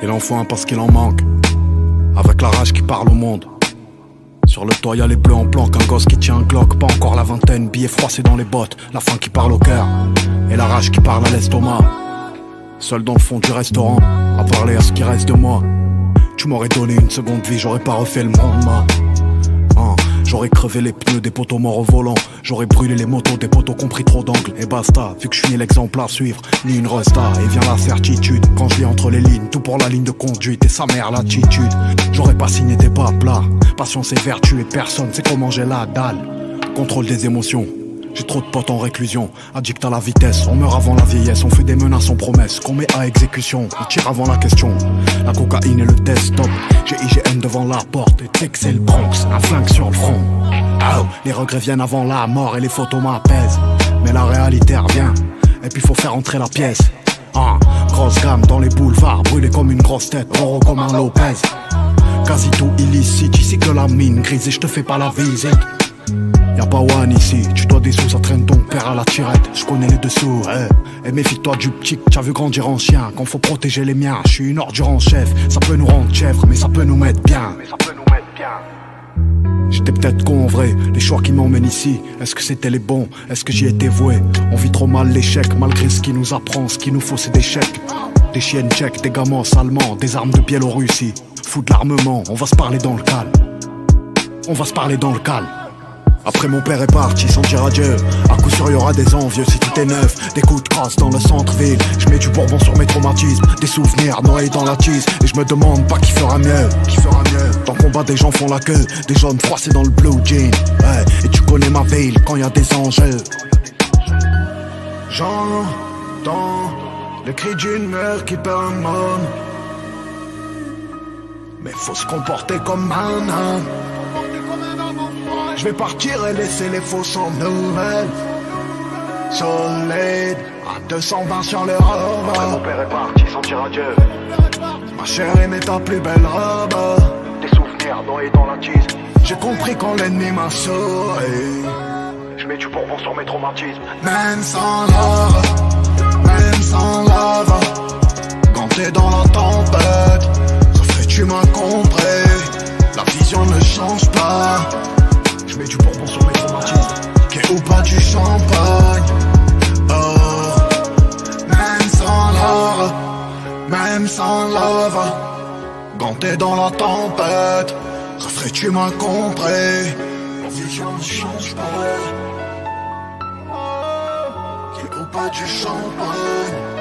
Il en faut un parce qu'il en manque. Avec la rage qui parle au monde. Sur le toit y'a les bleus en planque, un gosse qui tient un Glock. Pas encore la vingtaine, billets froissés dans les bottes. La faim qui parle au cœur, et la rage qui parle à l'estomac. Seul dans le fond du restaurant, à parler à ce qui reste de moi. Tu m'aurais donné une seconde vie, j'aurais pas refait le monde, ma. J'aurais crevé les pneus des poteaux morts au volant. J'aurais brûlé les motos des poteaux qui ont pris trop d'angles. Et basta, vu que je suis ni l'exemple à suivre, ni une resta. Et vient la certitude, quand je lis entre les lignes. Tout pour la ligne de conduite et sa mère l'attitude. J'aurais pas signé tes pas plats. Patience et vertu et personne sait comment j'ai la dalle. Contrôle des émotions. J'ai trop de potes en réclusion, addict à la vitesse. On meurt avant la vieillesse, on fait des menaces en promesses qu'on met à exécution, on tire avant la question. La cocaïne et le desktop, j'ai IGN devant la porte. Et Tex et le Bronx, un flingue sur le front. Oh, les regrets viennent avant la mort et les photos m'apaisent. Mais la réalité revient, et puis faut faire entrer la pièce. Grosse gamme dans les boulevards, brûlé comme une grosse tête, oro comme un Lopez. Quasi tout illicite, ici que la mine grise et je te fais pas la visite. Y'a pas one ici, tu dois des sous, ça traîne ton père à la tirette. Je connais les dessous, et méfie-toi du petit que t'as vu grandir en chien. Quand faut protéger les miens, je suis une ordure en chef. Ça peut nous rendre chèvres, mais ça peut nous mettre bien. J'étais peut-être con en vrai, les choix qui m'emmènent ici. Est-ce que c'était les bons, est-ce que j'y étais voué? On vit trop mal l'échec, malgré ce qui nous apprend. Ce qu'il nous faut c'est des chèques, des chiennes tchèques, des gamins allemands, des armes de Biélorussie. Fous de l'armement, on va se parler dans le calme. On va se parler dans le calme. Après mon père est parti sans dire adieu. À coup sûr y'aura des envieux si tout est neuf. Des coups de crasse dans le centre-ville. Je mets du bourbon sur mes traumatismes. Des souvenirs noyés dans la tease. Et je me demande pas qui fera mieux. Dans le combat des gens font la queue. Des jaunes froissés dans le blue jean. Et tu connais ma ville quand y a des enjeux. J'entends le cri d'une mère qui perd un homme. Mais faut se comporter comme un homme. Je vais partir et laisser les faux sans nouvelles. Solide, à 220 sur le robe. Après mon père est parti sans dire adieu. Ma chérie mais ta plus belle robe. Des souvenirs noyés dans la tease. J'ai compris quand l'ennemi m'a souri. Je mets du bourbon sur mes traumatismes. Même sans love, quand t'es dans la tempête, refais tu m'as compris. La vision ne change pas. Je mets du bourbon sur mes traumatismes. Qu'est ou pas du champagne. Même sans love, quand t'es dans la tempête, refrais tu m'as compris. La vision ne change pas. Qu'est ou pas du champagne.